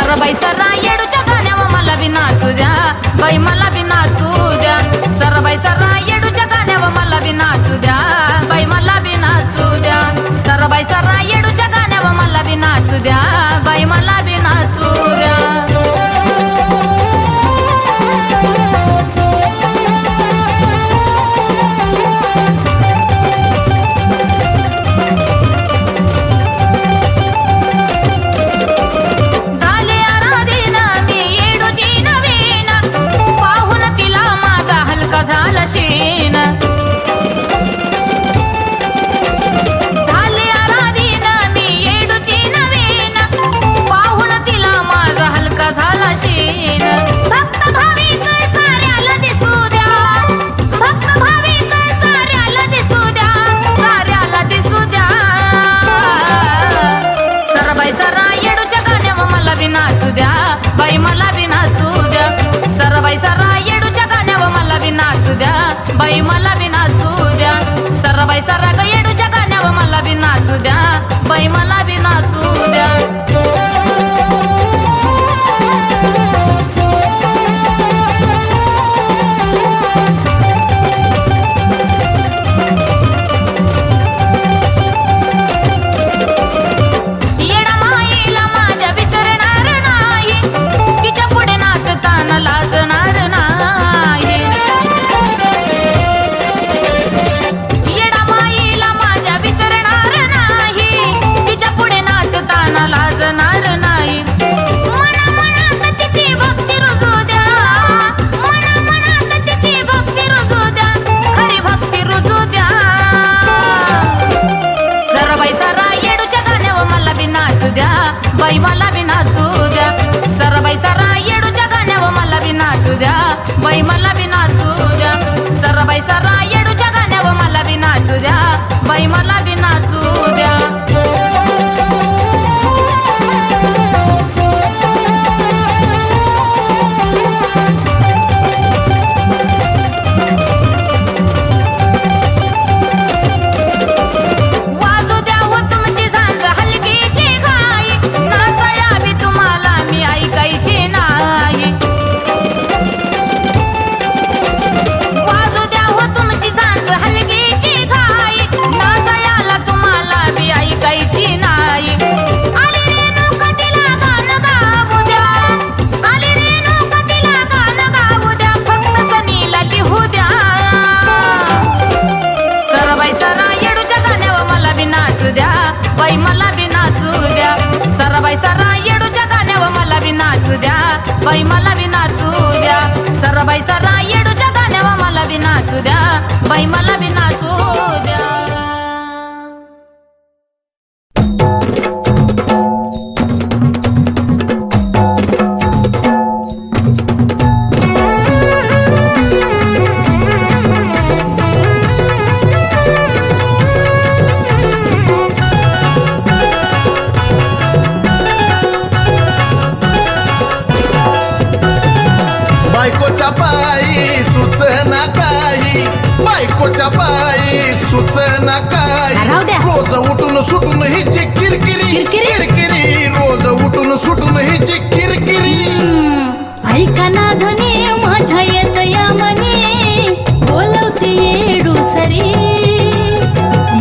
सरबाई सरा येडूच्या गाण्यावर मला बी नाचू द्या बाई मला बी नाचू द्या सरबाई सरा येडूच्या गाण्यावर मला बी नाचू द्या बाई मला बी नाचू द्या सरबाई सरा येडूच्या गाण्यावर मला बी नाचू द्या बाई मला बी नाचू द्या झाला शीन झाले आराधीन मी येडूची नवीन पाहून तिला माझा हलका झाला शीन भक्त भाविक साऱ्याला दिसू द्या भक्त भाविक साऱ्याला दिसू द्या साऱ्याला दिसू द्या सरबाई सरा येडूच्या गाण्यावर मला बी नाचू द्या बाई मला बी नाचू द्या सरबाई सरा येडूच्या गाण्यावर मला बी नाचू द्या बाई मला बी नाचू द्या सरबाई सरा ग येडूच्या गाण्यावर मला बी नाचू द्या बाई मला बी नाचू द्या बाई मला बी नाचू द्या सरबाई सरा येडूच्या गाण्यावर मला बी नाचू द्या बाई मला बी नाचू द्या सरबाई सरा येडूच्या गाण्यावर मला बी नाचू द्या बाई मला बी नाचू द्या बाई मला बी नाचू द्या सरबाई सरा येडूच्या गाण्यावर मला बी नाचू द्या बाई मला बी नाचू द्या सरबाई सरा येडूच्या गाण्यावर मला बी नाचू द्या बाई मला बी नाचू द्या बायकोच्या बाई सुचना काही रोज उठून सुटून हिची किरकिरी किरकिरी रोज उठून सुटून हिची किरकिरी ऐका ना धनी माझ्या येत या मनी बोलवते येडू सरी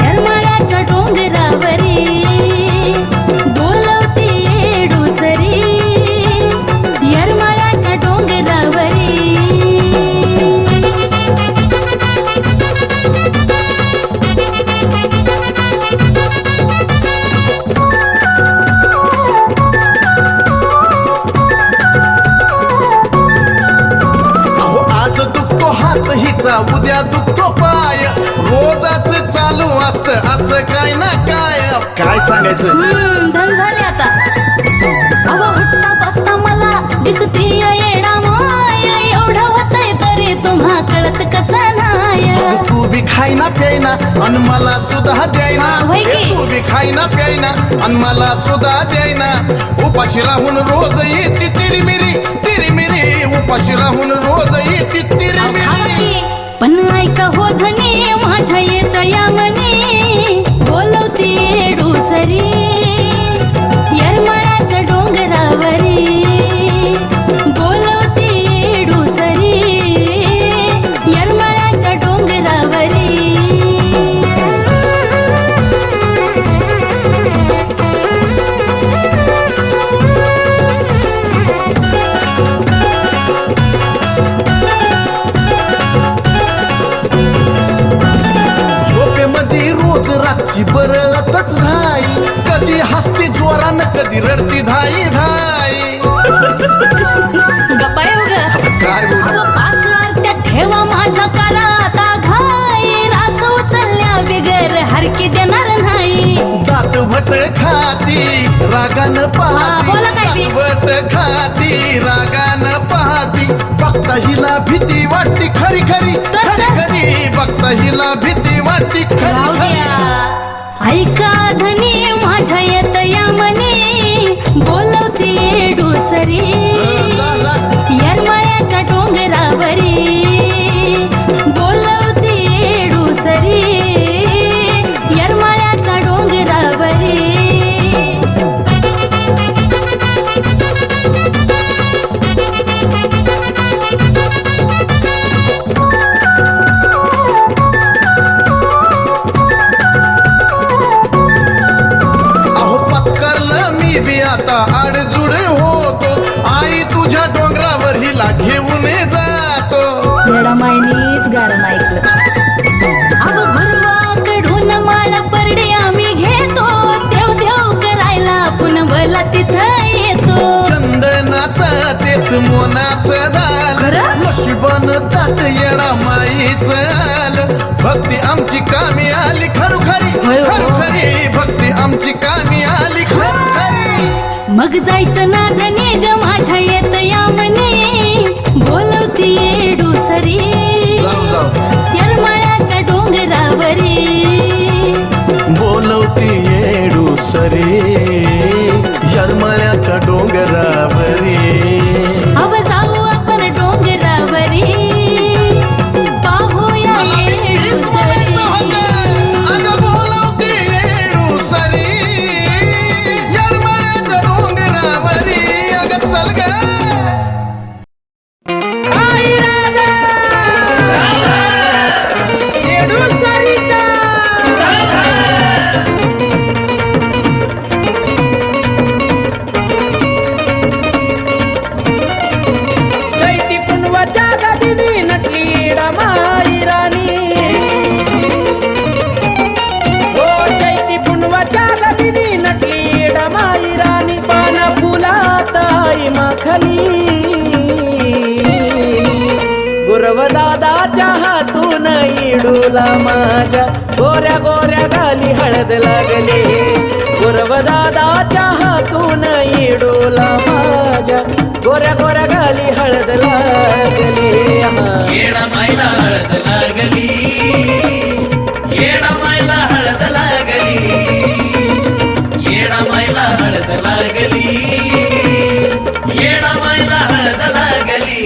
यरमाळ्याच्या डोंगरावरी बोलवते येडू सरी यरमाळ्याच्या डोंगरावरी हिचा उद्या दुखतो पाय रोजाच चालू असत असं काय ना काय सांगायचं धन झाले आता अहो हट्टा बसता मला दिसती येडा माय एवढं होतंय तरी तुम्हा कळत कसा नाय तू बी खाईना प्यायना अन मला सुद्धा द्यायना तू बी खाईना प्यायना अन मला सुद्धा द्यायना उपाशी राहून रोज येते तिरी मिरी उपाशी राहून रोज येते तिरी मिरी पण ऐका हो धनी माझ्या येत या मनी बोलवती येडू सरी यरमाळ्याच्या डोंगरावरी रागान बोला काय बी? पाहती खाती रागान पाहती बघता हिला भीती वाटती खरी खरी तर? खरी खरी बघता हिला भीती वाटती राहू खरी खरी द्या. ऐका धनी माझ्या येत या मनी बोलवती डुसरी येरमाळ्याच्या डोंगरावरी बोलवती डुसरी येरमाळ्याच्या डोंगरावरी अहो पत्करलं मी बी आता आडजुड होतो आई तुझ्या डोंगरावर हिला घेऊन जातो येडा मायनीच गाणं ऐकलं अहो गुरुवाकडून माळ परडे आम्ही घेतो देव देव करायला आपण भला तिथं येतो चंदनाचा तेच मोनाचं झालं खरं? नशिबान तात येडा माईच आलं भक्ती आमची कामी आली खरोखरी होय हो. खरोखरी भक्ती आमची कामी आली खरोखरी मग जायचं ना धनेज माझ्या येत या मनी बोलवती डुसरी जाऊ जाऊ येरमाळ्याच्या डोंगरावरी बोलवती येडू सरी यरमळ्याच्या डोंगरावरी अव जाऊ आपण डोंगरावरी पाहूया येडुसरी अगं बोलवती येडू सरी यरमळ्याच्या डोंगरावरी अगं चल ग चैती पुनवाच्या गादीनी नटली येडा माई राणी हो चैती पुनवाच्या गादीनी नटली येडा माई राणी पाना फुलात आई माखली गुरव दादाच्या हातून इडूला माझ्या गोऱ्या गोऱ्या गाली हळद लागली गुरव दादाच्या हातून इडूला माझ्या गोऱ्या गोऱ्या गाली हळद लागली येडा मायला हळद लागली येडा मायला हळद लागली येडा मायला हळद लागली येडा मायला हळद लागली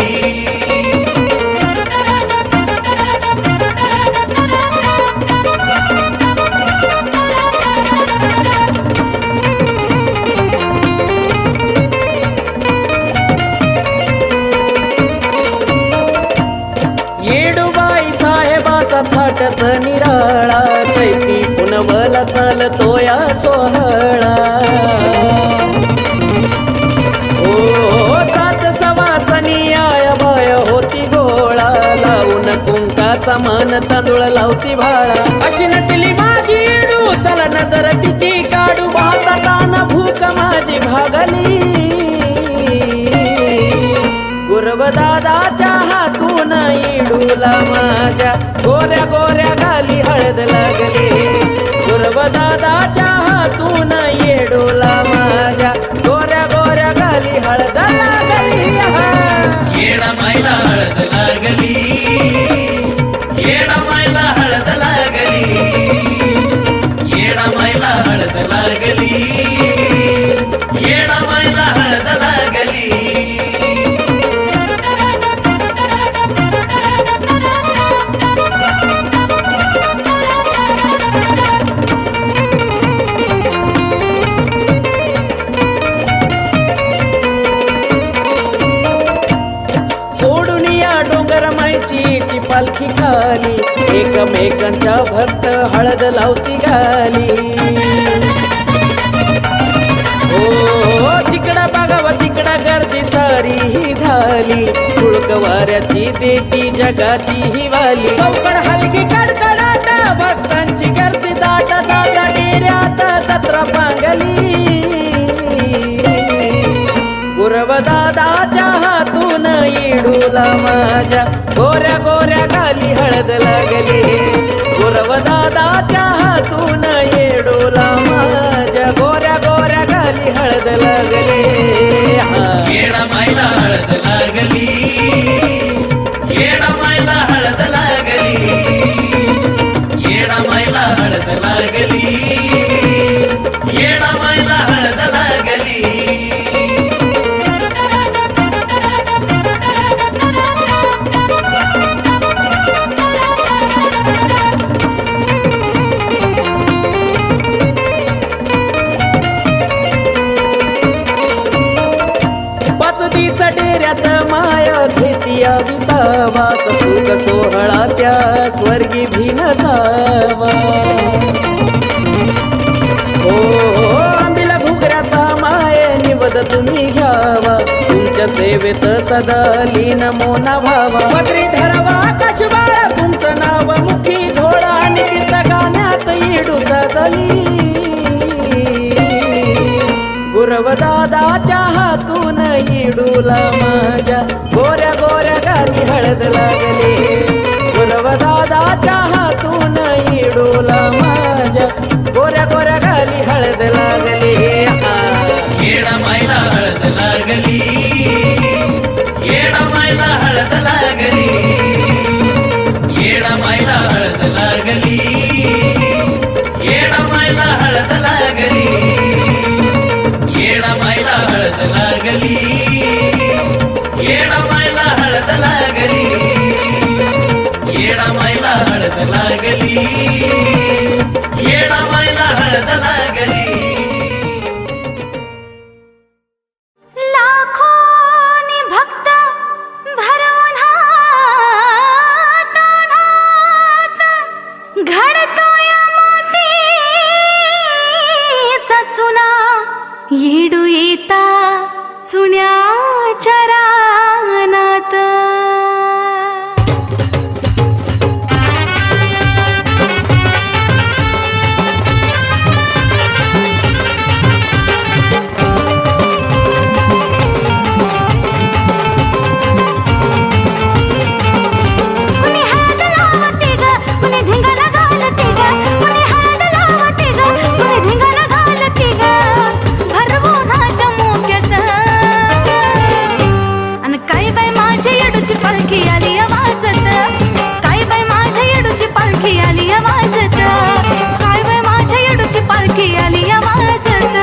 येडूबाई साहेबाचा थाटच निराळा चैती पुनवला चालतो या सोहळा ओ सात सवासनी आय बाय होती गोळा लावून कुंकाचा मान तांदूळ लावती भाळा अशी नटली माझी येडू चला नजर तिची काढू भाताताना भूक माझी भागली गुरव दादाच्या हातून इडूला माझ्या गोऱ्या गोऱ्या गाली हळद लागली गुरव दादाच्या हातून येडूला माझ्या गोऱ्या गोऱ्या गाली हळद लागली येडा मायला हळद लागली येडा मायला हळद लागली येडा मायला हळद लागली येडा मायला हळद लागली सोडून या डोंगर मायची ती पालखी खाली एकमेकांच्या भक्त हळद लावती गाली ओ तिकडा बघावा तिकडा गर्दी सारी ही झाली तुळक वाऱ्याची देती जगाची ही वाली चौकड हलकी कडकडाट भक्तांची गर्दी दाट दादा डेऱ्यात जत्रा पांगली गुरव दादाच्या हातून इडूला माझ्या गोऱ्या गोऱ्या गाली हळद लागली गुरव दादाच्या हातून येडूला माझ्या गोऱ्या गोऱ्या हळद लागले येडा मायला हळद लागली येडा मायला हळद लागली येडा मायला हळद लागली येडा मायला हळद लागली पाच दिवस डेऱ्यात माया घेतिया विसावास सुख सोहळा त्या स्वर्गी भिनसावा हो आंबिला घुगऱ्याचा माये निवद तुम्ही घ्यावा तुमच्या सेवेत सदा लीन मोना व्हावा पदरी धरावा आकाश बाळा तुमचं नाव मुखी घोडा आणि तिच्या गाण्यात येडू सदली गुरव दादाच्या हातून येडूला माझ्या गोऱ्या गोऱ्या गाली हळद लागले गुरव दादाच्या हातून येडूला माझ्या गोऱ्या गोऱ्या गाली हळद लागले येडा मायला हळद लागली येडा मायला हळद लागली येडा मायला हळद लागली येडा मायला हळद लागली येडा मायला हळद लागली येडा मायला हळद लागली येडा मायला हळद लागली येडा मायला हळद लागली लाखोनी भक्त भरून हातात घडतोय मातीचा चुना येडू येता चुन्याच्या रानात कुणी हळद लावते ग कुणी धिंगाणा घालते ग कुणी हळद लावते ग कुणी धिंगाणा घालते ग भरवूनाच्या मोक्यात अन काय बाय माझ्या येडूची पालखी आली आवाजत काय बाय माझ्या येडूची पालखी आली आवाजत काय बाय माझ्या येडूची पालखी आली आवाजत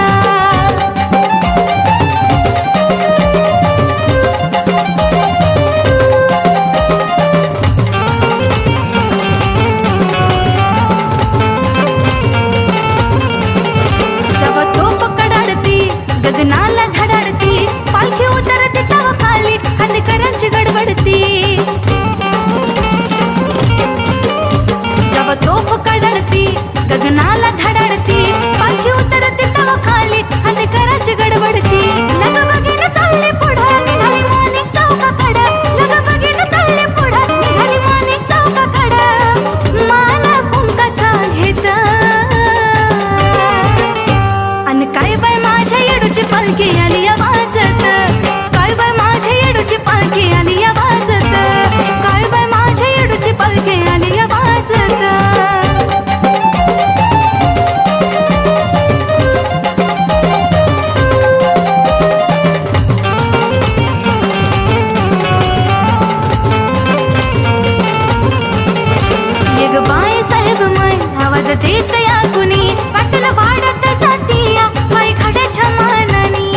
जव तोफ कडाडती गगनाला धडाडती पालखी उतरते तव खाली हंदकरांची गडबडती जव तोफ कडाडती गगनाला धडाडती पालखी उतरते तव खाली हंदकरांची गडबडती लग बघीन चालले पुढं निघाली माणिक चौकाकडं लग बघीन चालले पुढं निघाली माणिक चौकाकडं मान कुंकाचा घेत अन काय बाय माझ्या येडूची पालखी आली आवाजत काय बाय माझ्या येडूची पालखी आली आवाजत काय बाय माझ्या येडूची पालखी आली आवाजत ये ग बाय साहेब माय आवाज देत या कुणी वाटलं वाढत जाती या बाई खड्याच्या मानानी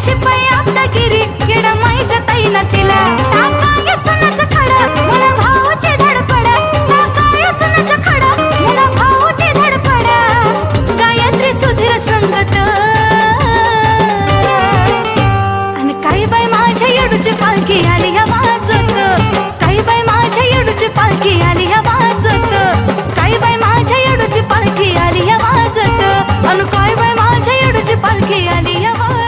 शिपाई आमदागिरी येडा माईच्या ताईला तिला टाकाय चुनाचं खडा मला भाऊची धडपड टाकाय चुनाचं खडा मला भाऊची धडपड गायत्री सुधीर संगत आणि काही बाई माझ्या येडूची पालखी आली ह्या वाजत काही बाई माझ्या येडूची पालखी आली ह्या वाजत काही बाई माझ्या येडूची पालखी आली ह्या वाजत आणि काही बाई माझ्या येडूची पालखी आली ह्या वाजत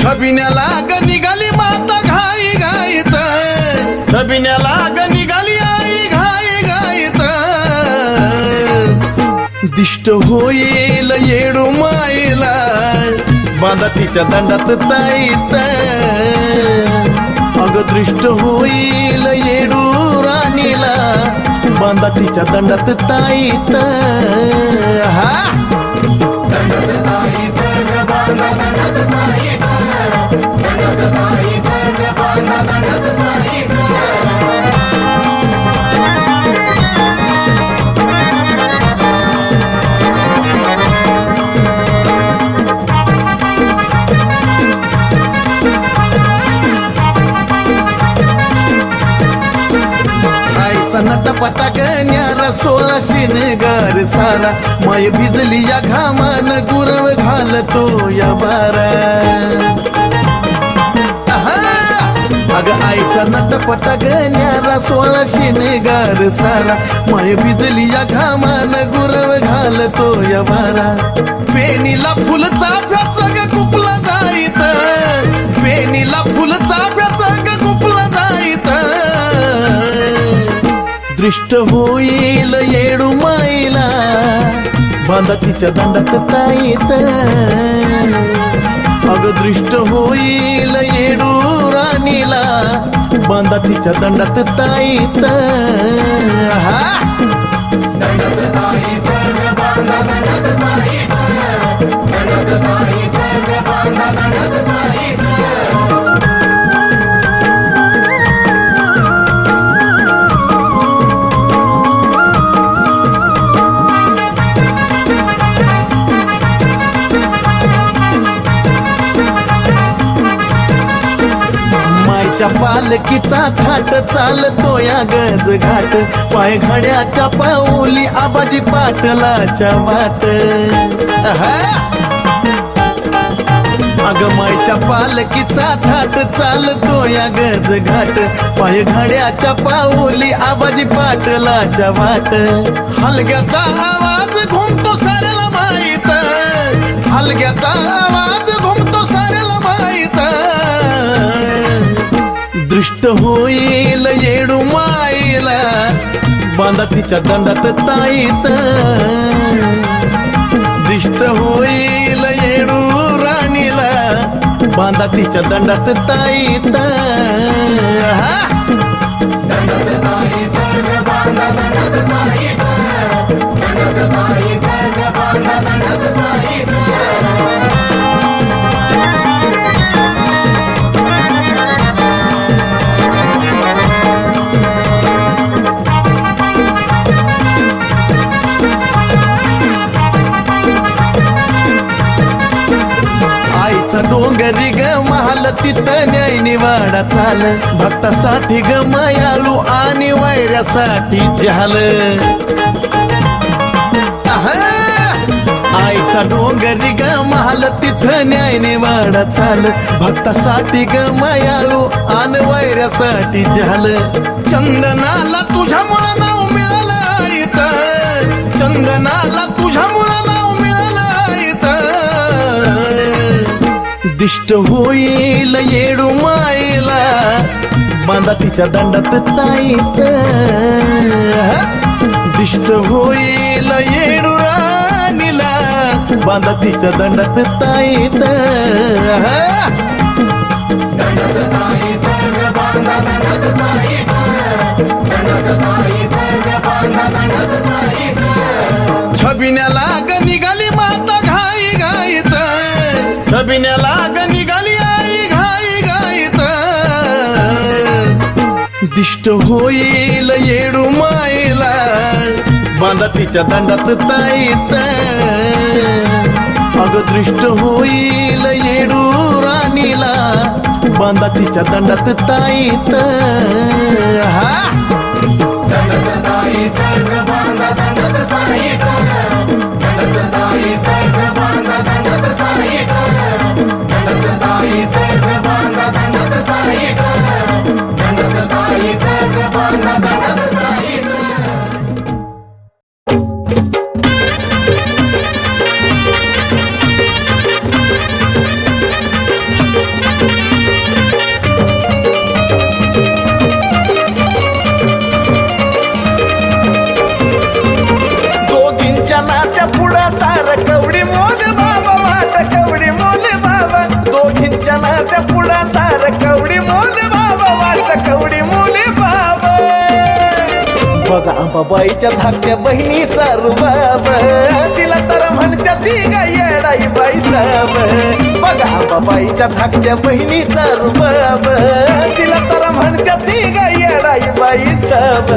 छबिन्याला ग निघाली माता घाई घाईत छबिन्याला ग निघाली आई घाई घाईत दिष्ट होईल येडू माईला बांधा तिच्या दंडात ताईत अग दृष्ट होईल येडू राणीला बांधा तिच्या दंडात ताईत हा आईचा नटापटा गण्यारा 16 शिनगार सारा माय भिजली या घामान गुरव घालतो या बारा अग आईचा नटपटा गण्यारा 16 शिनगार सारा माय भिजली या घामान गुरव घालतो या बारा पेनीला फुल चाफ्याचा ग कुपला जाईत पेनीला फुल चाफ्याचा ग कुपला जाईत दृष्ट होईल येडू माईला बांधा तिच्या दंडात ताईत अग दृष्ट होईल येडू राणीला बांधा तिच्या दंडात ताईत हा माईच्या पालकीचा थाट चालतो या गज घाट पाय घड्याच्या पाऊली आबाजी पाटलाच्या वाट अग माईच्या पालकीचा थाट चालतो या गज घाट पाय घड्याच्या पाऊली आबाजी पाटलाच्या वाट हलग्याचा आवाज घुमतो साऱ्याला माहीत हलग्याचा आवाज घुमतो साऱ्याला माहीत दृष्ट होईल येडू माईला बांधा तिच्या दंडात ताईत दिष्ट होईल येडू राणीला बांधा तिच्या दंडात ताईत हा डोंगरी ग महाल तिथं न्याय निवाडा चाल भक्तासाठी ग मायालू आणि वैऱ्यासाठी झाल आईचा डोंगरी ग महाल तिथं न्याय निवाडा चाल भक्तासाठी ग मायालू आणि वैऱ्यासाठी झाल चंदनाला तुझ्यामुळं नाव मिळालं इथं चंदनाला तुझ्यामुळं नाव मिळालं इथं दिष्ट होईल येडू माईला बांधा तिच्या दंडात ताईत दिष्ट होईल येडू राणीला बांधा तिच्या दंडात ताईत छबिन्याला ग निघाली माता घाई घाईत छबिन्याला ग निघाली आई घाई घाईत दिष्ट होईल येडू माईला बांधा तिच्या दंडात ताईत अग दृष्ट होईल येडू राणीला बांधा तिच्या दंडात ताईत हा दोघींच्या नात्या पुढं सार कवडी मोल बाबा वाट कवडी मोल बाबा दोघींच्या नात्या पुढं सार कवडी मोल बाबा वाट कवडी मोल बाबा बघा आंबाबाईच्या धाकट्या बहिणीचा रुबाब तिला तर म्हणत्या ती गा येडाई बाई साब बघा आंबाबाईच्या धाकट्या बहिणीचा रुबाब तिला तर म्हणत्या ती गा येडाई बाई साब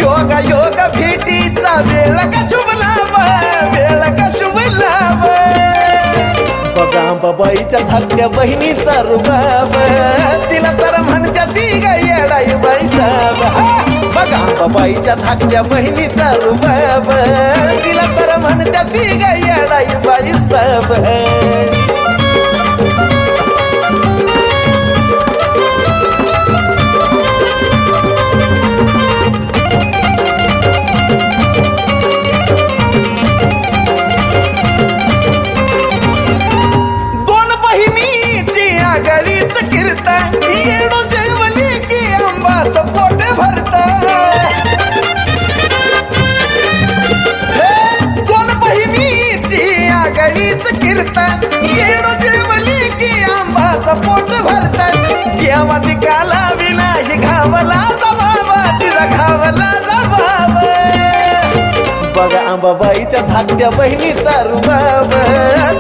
योगा योगा भेटीचा वेळ का शुभ लाभ वेळ का शुभ लाभ बघा बाबाईच्या धाकट्या बहिणीचा रुबाब तिला तर म्हणत्या ती गा येडाई बाई साब बघा बाबाईच्या धाकट्या बहिणीचा रुबाब तिला तर म्हणत्या ती गा येडाई बाई साब येडो जेवली की आंबाचं पोट भरत दोन बहिणीची आघाडीच कीर्तन येडो जेवली की आंबाचं पोट भरत देवा दिकाला विनाही घावला जबाब तिचा घावला जबाब बघा आंबाबाईच्या धाकट्या बहिणीचा रुबाब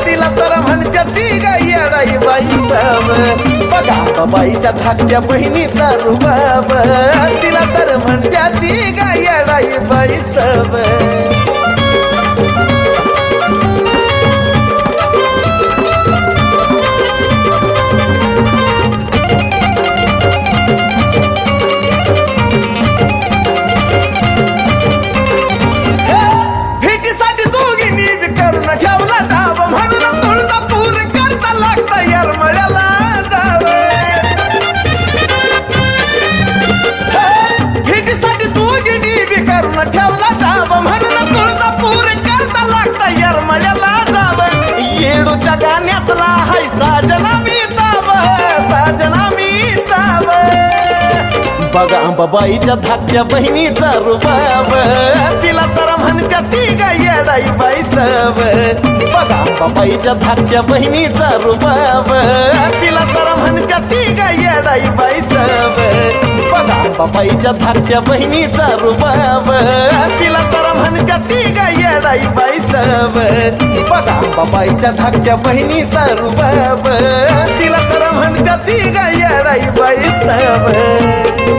तिला तर म्हणत्या ती गा येडाई बाई साब बघा आंबाबाईच्या धाकट्या बहिणीचा रुबाब तिला तर म्हणत्या ती गा येडाई बाई साब ठेवला डाब म्हणून तुळजापूर करता लागता येरमळ्याला भेटीसाठी दोघींनी बी करून ठेवला डाब म्हणून तुळजापूर करता लागता येरमळ्याला जाव येडूच्या गाण्यातला हाय साजना मी ताब साजना मी ताब बघा आंबाबाईच्या धाकट्या बहिणीचा रुबाब तिला तर म्हणत्या ती गा येडाई बाई साब बघा आंबाबाईच्या धाकट्या बहिणीचा रुबाब तिला तर म्हणत्या ती गा येडाई बाई साब बघा आंबाबाईच्या धाकट्या बहिणीचा रुबाब तिला तर म्हणत्या ती गा येडाई बाई साब बघा आंबाबाईच्या धाकट्या बहिणीचा रुबाब तिला तर म्हणत्या ती गा येडाई बाई साब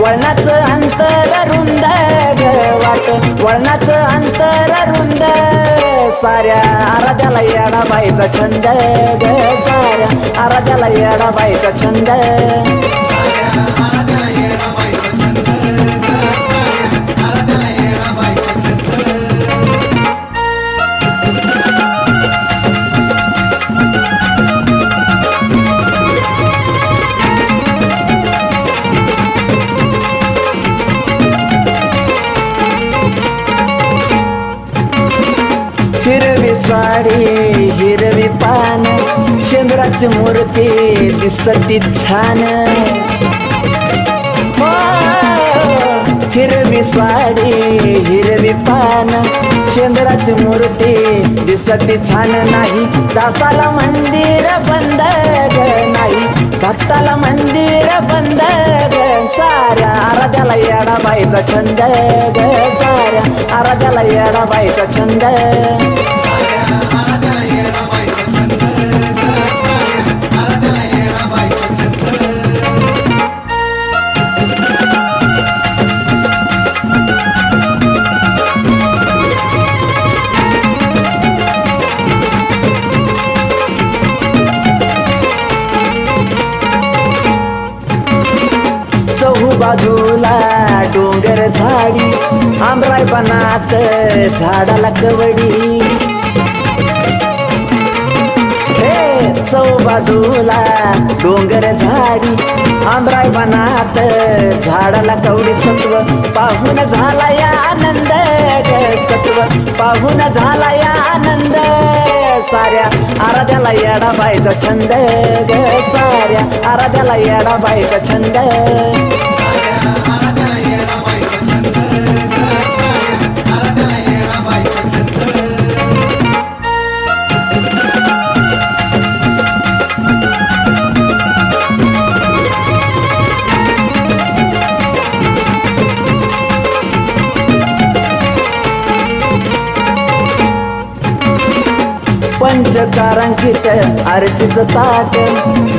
वळणाचं अंतर रुंद वळणाचं अंतर रुंद साऱ्या आराध्याला येडा बाईचा छंद साऱ्या आराध्याला येडा बाईचा छंद साडी हिरवी पान शेंद्राची मूर्ती दिसती छान हो, हिरवी साडी हिरवी पान शेंद्राची मूर्ती दिसती छान नाही दासाला मंदिर बंद ग नाही भक्ताला मंदिर बंद ग साऱ्या आराध्याला येडा बाईचा छंद ग साऱ्या आराध्याला येडा बाईचा छंद बाजूला डोंगर झाडी आंबराय बनात झाडाला कवडी हे चौ बाजूला डोंगर झाडी आंबराय बनात झाडाला कवडी सत्व पाहून झाला या आनंद ग सत्व पाहून झाला या आनंद साऱ्या आराध्याला येडा बाईचा छंद ग साऱ्या आराध्याला येडा बाईचा छंद पंचतारांकित आरतीचं ताट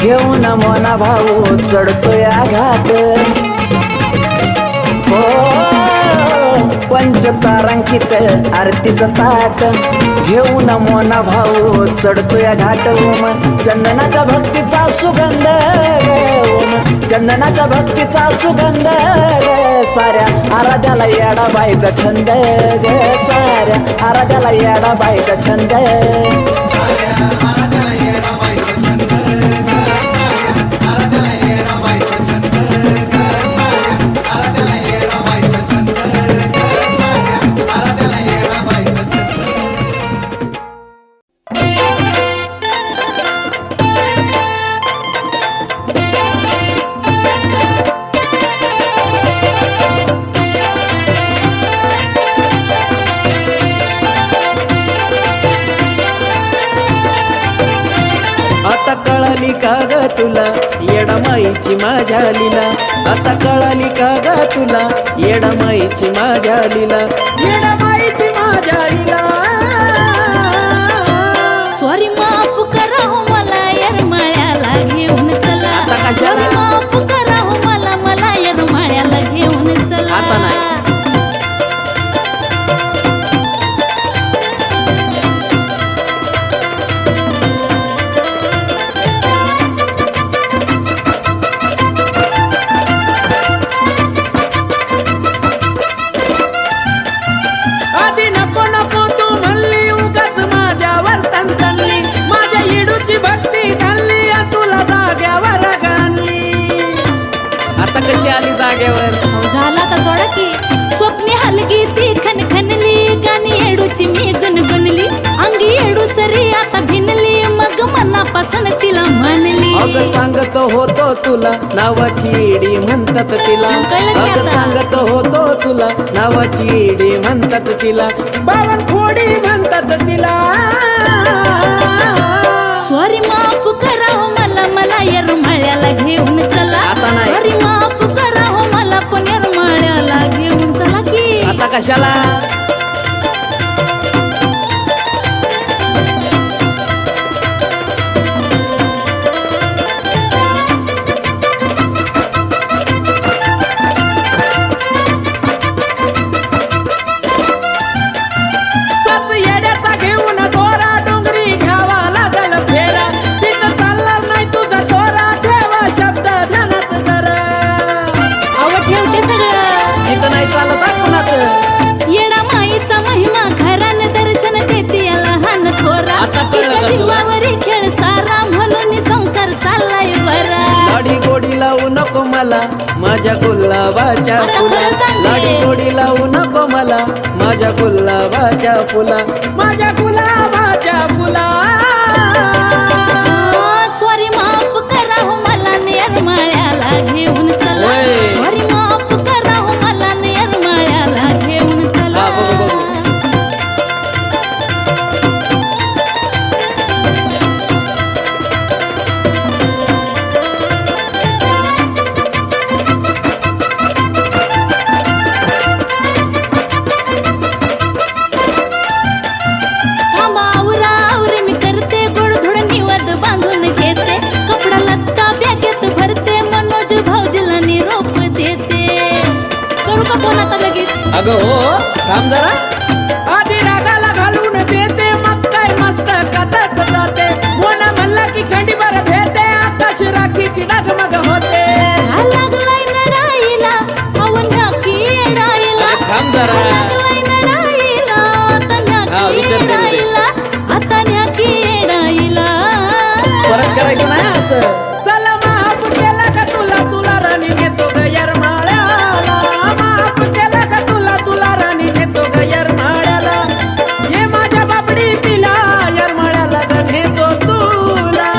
घेऊन मोना भाऊ चढतोय आघात हो पंचतारांकित आरतीचं ताट घेऊन मोना भाऊ चढतोय घाट ओम चंदनाच्या भक्तीचा सुगंध ओम चंदनाच्या भक्तीचा सुगंध साऱ्या आराध्याला येडा बाईचा छंद ग साऱ्या आराध्याला येडा बाईचा छंद कळाली का ग तुला येडामाईची माझ्या लीला आता कळाली का ग तुला येडामाईची माझ्या लीला येडामाईची माझ्या लीला सॉरी माफ करा हो मला येरमाळ्याला घेऊन चला आता कशाला? Sorry, माफ करा हो मला येरमाळ्याला घेऊन चला आता नाही. कशी आली जागेवर झाला का सोडा की स्वप्ने हलगी ती खनखनली गाणी येडूची मी गुणगुणली अंगी येडू सरी आता भिनली मग मनापासून तिला म्हणली अग सांगतो होतो तुला नावाची येडी म्हणतात तिला कळलं की अग आता? सांगतो होतो तुला नावाची येडी म्हणतात तिला बावनखोडी म्हणतात तिला सॉरी माफ करा हो मला येरमाळ्याला घेऊन चला आता नाही. सॉरी माफ करा हो मला पण येरमाळ्याला घेऊन चला की आता कशाला सात येड्याचा घेऊन दोरा डोंगरी घ्यावा लागल फेरा तिथं चालणार नाही तुझा दोरा ठेवा शब्द ध्यानात जरा अव ठेवते सगळं तिथं नाही चालत कुणाचं येडा नको मला माझ्या गुलाबाच्या आता फुला खरं सांगते. लाडी गोडी लावू नको मला माझ्या गुलाबाच्या फुला माझ्या गुलाबाच्या फुला सॉरी माफ करा हो मला निर्माळ्याला घेऊन चला होय. सॉरी माफ करा हो मला निर्माळ्याला घेऊन चला हा, बघू, बघू. थांबा आवरा आवरे मी करते गोडधोड निवद बांधून घेते कपडा लत्ता बॅगेत भरते मनोज भाऊजीला निरोप देते करू का फोन आता लगेच अगं हो थांब जरा आधी रागाला घालून देते मग काय मस्त कथाच जाते मोना म्हणला की खंडीभर भेटे आकाश राखीची डगमग होते हा लागलाय नराईला अवन ह्याकी येडाईला अरे थांब जरा. लागलाय नराईला आता हा, ह्याकी विचार करू दे. येडाईला आता ह्याकी येडाईला परत करायचं नाही असं चला माफ केला का तुला तुला राणी नेतो ग यरमाळ्याला माफ केला का तुला राणी नेतो ग यरमाळ्याला ये माझ्या बापडी पिला यरमाळ्याला ग नेतो तुला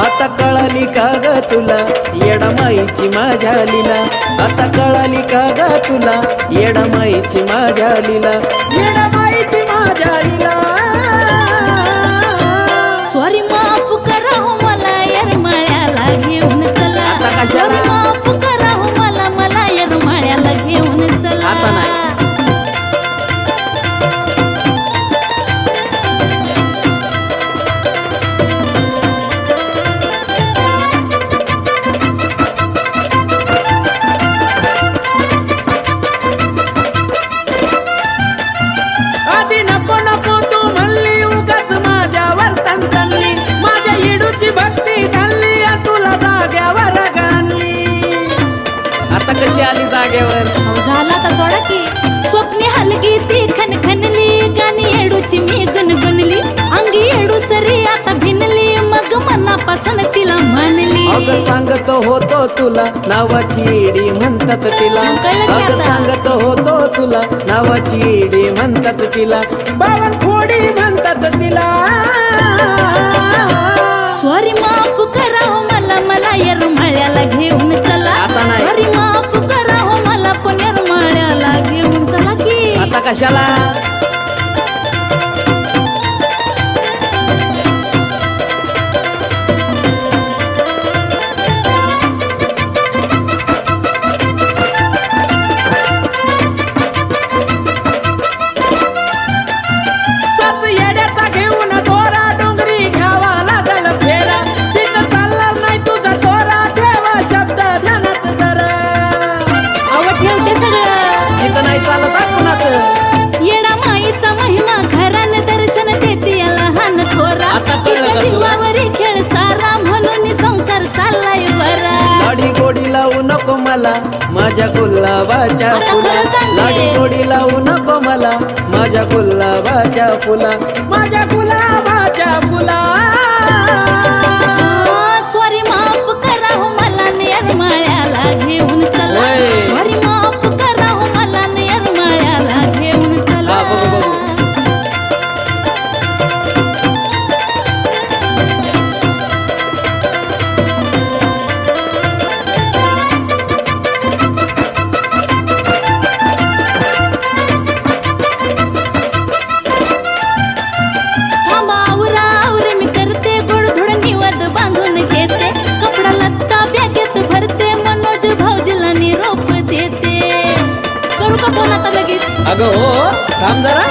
आता कळाली का ग तुला येडमाईची माझ्या लीला आता कळाली का ग तुला येडमाईची माझ्या लीला येडमाईची माझ्या लीला सॉरी माफ करा हो मला येरमाळ्याला घेऊन चला आता कशाला? सॉरी माफ करा हो मला येरमाळ्याला घेऊन चला आता नाही. आधी नको नको तू म्हणली उगाच माझ्यावर तणतणली माझ्या येडूची भक्ती झाली तुला जाग्यावर गाणली आता कशी आली जागेवर अहो, झाला आता सोडा की स्वप्ने हलगी ती खनखनली गाणी येडूची मी गणगणली अंगी येडू सरी आता भिनली मग मनापासून तिला म्हणली अगं सांगतो होतो तुला नावाची येडी म्हणतात तिला कळलं की अगं आता? सांगतो होतो तुला नावाची येडी म्हणतात तिला बावन खोडी म्हणतात तिला सॉरी माफ करा हो मला येरमाळ्याला घेऊन चला आता नाही. सॉरी माफ करा हो मला पण येरमाळ्याला घेऊन चला की आता कशाला सात येड्याचा घेऊन दोरा डोंगरी घ्यावा लागल फेरा तिथं चालणार नाही तुझा दोरा ठेवा शब्द ध्यानात जरा आवड ठेवते सगळं इथं नाही चालत हा कुणाचं येडा माईचा महिमा घरान दर्शन देते या लहान थोरा आता कळलं तिच्या का तुला? जीवावरी खेळ सारा म्हणून संसार चाललाय बरा लाडी गोडी लावू नको मला माझ्या गुलाबाच्या आता फुला खरं सांगते. लाडी गोडी लावू नको मला माझ्या गुलाबाच्या फुला माझ्या गुलाबाच्या फुला सॉरी माफ करा हो मला येरमाळ्याला घेऊन चला होय. सॉरी माफ करा हो मला येरमाळ्याला घेऊन चला हा, बघू, बघू. थांबा आवरा आवरे मी करते गोडधोड निवद बांधून घेते कपडा लत्ता बॅगेत भरते मनोज भाऊजीला निरोप देते करू का फोन आता लगेच अगं हो थांब जरा